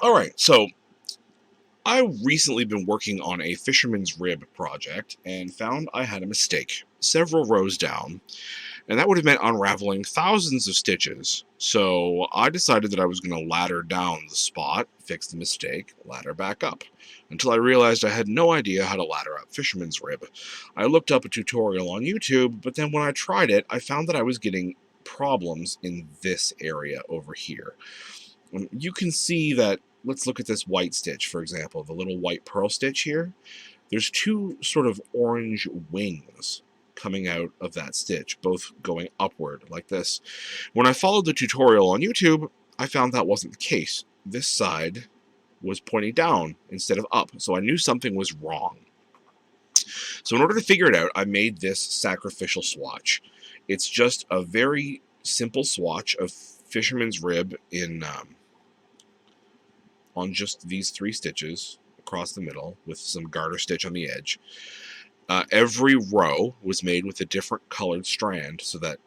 Alright, so I've recently been working on a fisherman's rib project and found I had a mistake several rows down, and that would have meant unraveling thousands of stitches. So I decided that I was going to ladder down the spot, fix the mistake, ladder back up, until I realized I had no idea how to ladder up fisherman's rib. I looked up a tutorial on YouTube, but then when I tried it, I found that I was getting problems in this area over here. You can see that. Let's look at this white stitch, for example, the little white purl stitch here. There's two sort of orange wings coming out of that stitch, both going upward like this. When I followed the tutorial on YouTube, I found that wasn't the case. This side was pointing down instead of up, so I knew something was wrong. So in order to figure it out, I made this sacrificial swatch. It's just a very simple swatch of fisherman's rib on just these 3 stitches across the middle with some garter stitch on the edge. Every row was made with a different colored strand so that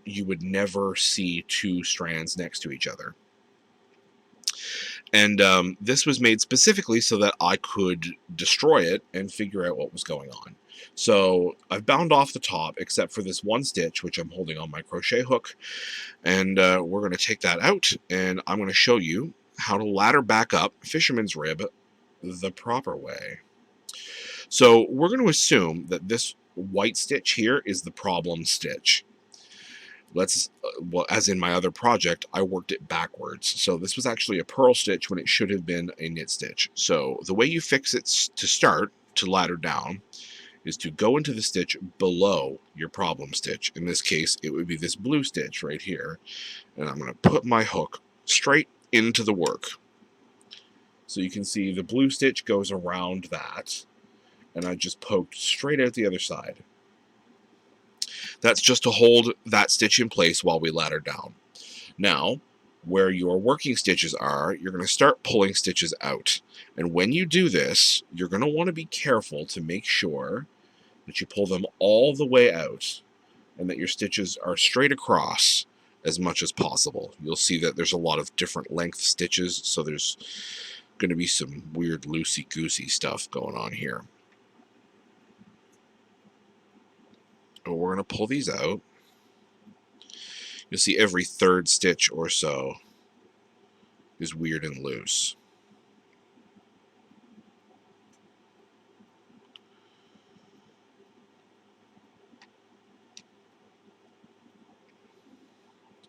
you would never see 2 strands next to each other. And this was made specifically so that I could destroy it and figure out what was going on. So I've bound off the top except for this one stitch, which I'm holding on my crochet hook, and we're going to take that out, and I'm going to show you how to ladder back up fisherman's rib the proper way. So we're going to assume that this white stitch here is the problem stitch. Well, as in my other project, I worked it backwards. So this was actually a purl stitch when it should have been a knit stitch. So the way you fix it to start, to ladder down, is to go into the stitch below your problem stitch. In this case, it would be this blue stitch right here. And I'm going to put my hook straight into the work. So you can see the blue stitch goes around that, and I just poked straight out the other side. That's just to hold that stitch in place while we ladder down. Now, where your working stitches are, you're going to start pulling stitches out. And when you do this, you're going to want to be careful to make sure that you pull them all the way out and that your stitches are straight across as much as possible. You'll see that there's a lot of different length stitches, so there's going to be some weird loosey-goosey stuff going on here. But we're going to pull these out. You'll see every third stitch or so is weird and loose.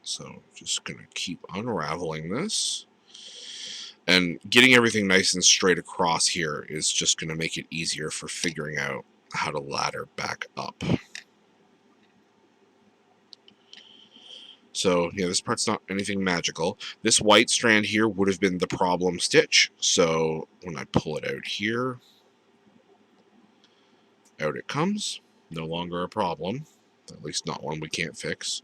So just going to keep unraveling this. And getting everything nice and straight across here is just going to make it easier for figuring out how to ladder back up. So, yeah, this part's not anything magical. This white strand here would have been the problem stitch. So when I pull it out here, out it comes. No longer a problem. At least not one we can't fix.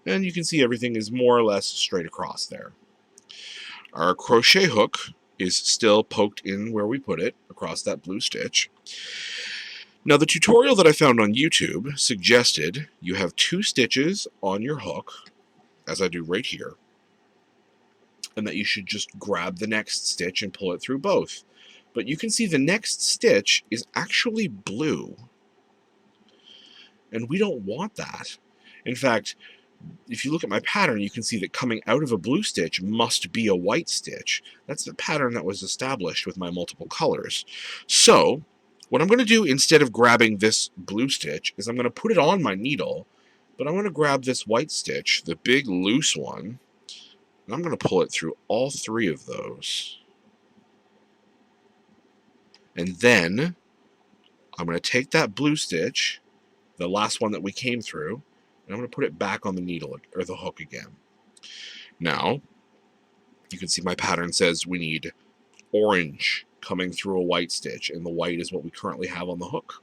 And you can see everything is more or less straight across there. Our crochet hook is still poked in where we put it, across that blue stitch. Now, the tutorial that I found on YouTube suggested you have 2 stitches on your hook, as I do right here, and that you should just grab the next stitch and pull it through both. But you can see the next stitch is actually blue, and we don't want that. In fact, if you look at my pattern, you can see that coming out of a blue stitch must be a white stitch. That's the pattern that was established with my multiple colors. So what I'm going to do instead of grabbing this blue stitch is I'm going to put it on my needle, but I'm going to grab this white stitch, the big loose one, and I'm going to pull it through all 3 of those. And then I'm going to take that blue stitch, the last one that we came through, and I'm going to put it back on the needle or the hook again. Now, you can see my pattern says we need orange coming through a white stitch, and the white is what we currently have on the hook.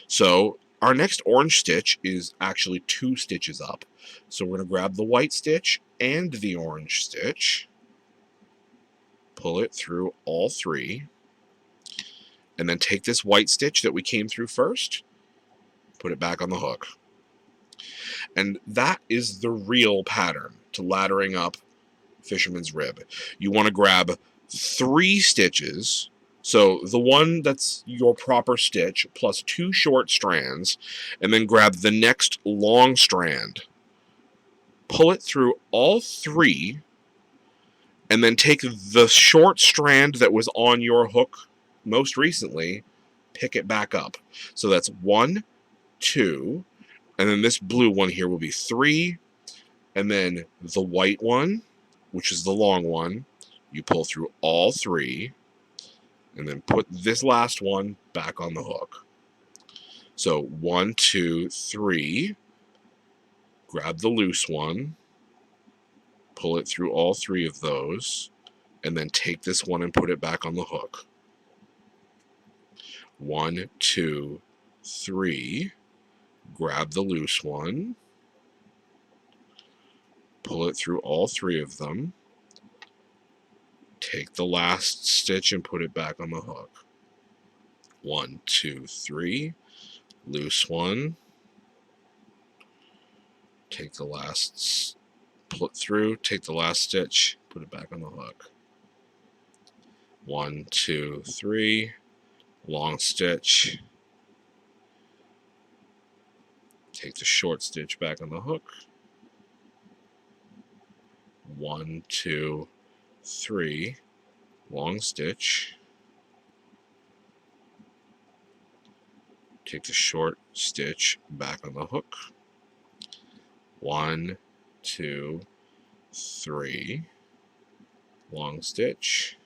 So our next orange stitch is actually 2 stitches up. So we're going to grab the white stitch and the orange stitch, pull it through all 3, and then take this white stitch that we came through first, put it back on the hook. And that is the real pattern to laddering up fisherman's rib. You want to grab 3 stitches. So the one that's your proper stitch plus 2 short strands, and then grab the next long strand, pull it through all 3, and then take the short strand that was on your hook most recently, pick it back up. So that's 1, 2, and then this blue one here will be 3, and then the white one, which is the long one, you pull through all 3, and then put this last one back on the hook. So 1, 2, 3, grab the loose one, pull it through all 3 of those, and then take this one and put it back on the hook. 1, 2, 3, grab the loose one, pull it through all 3 of them, take the last stitch and put it back on the hook. 1, 2, 3, loose one, take the last, pull it through, take the last stitch, put it back on the hook. 1, 2, 3, long stitch, take the short stitch back on the hook. 1, 2, 3, long stitch, take the short stitch back on the hook. 1, 2, 3, long stitch,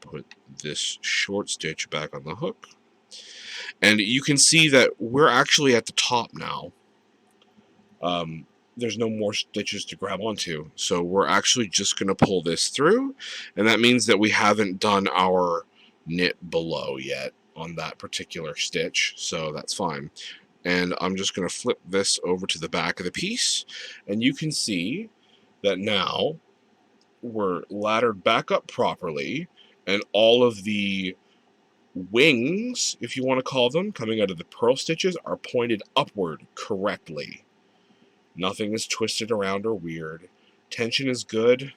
put this short stitch back on the hook. And you can see that we're actually at the top now. There's no more stitches to grab onto, so we're actually just going to pull this through, and that means that we haven't done our knit below yet on that particular stitch, so that's fine. And I'm just going to flip this over to the back of the piece, and you can see that now we're laddered back up properly, and all of the wings, if you want to call them, coming out of the purl stitches are pointed upward correctly. Nothing is twisted around or weird. Tension is good.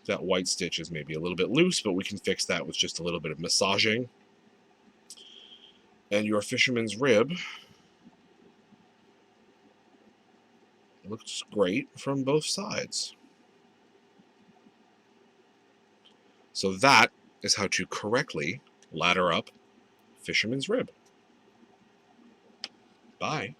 That white stitch is maybe a little bit loose, but we can fix that with just a little bit of massaging. And your fisherman's rib looks great from both sides. So that is how to correctly ladder up fisherman's rib. Bye.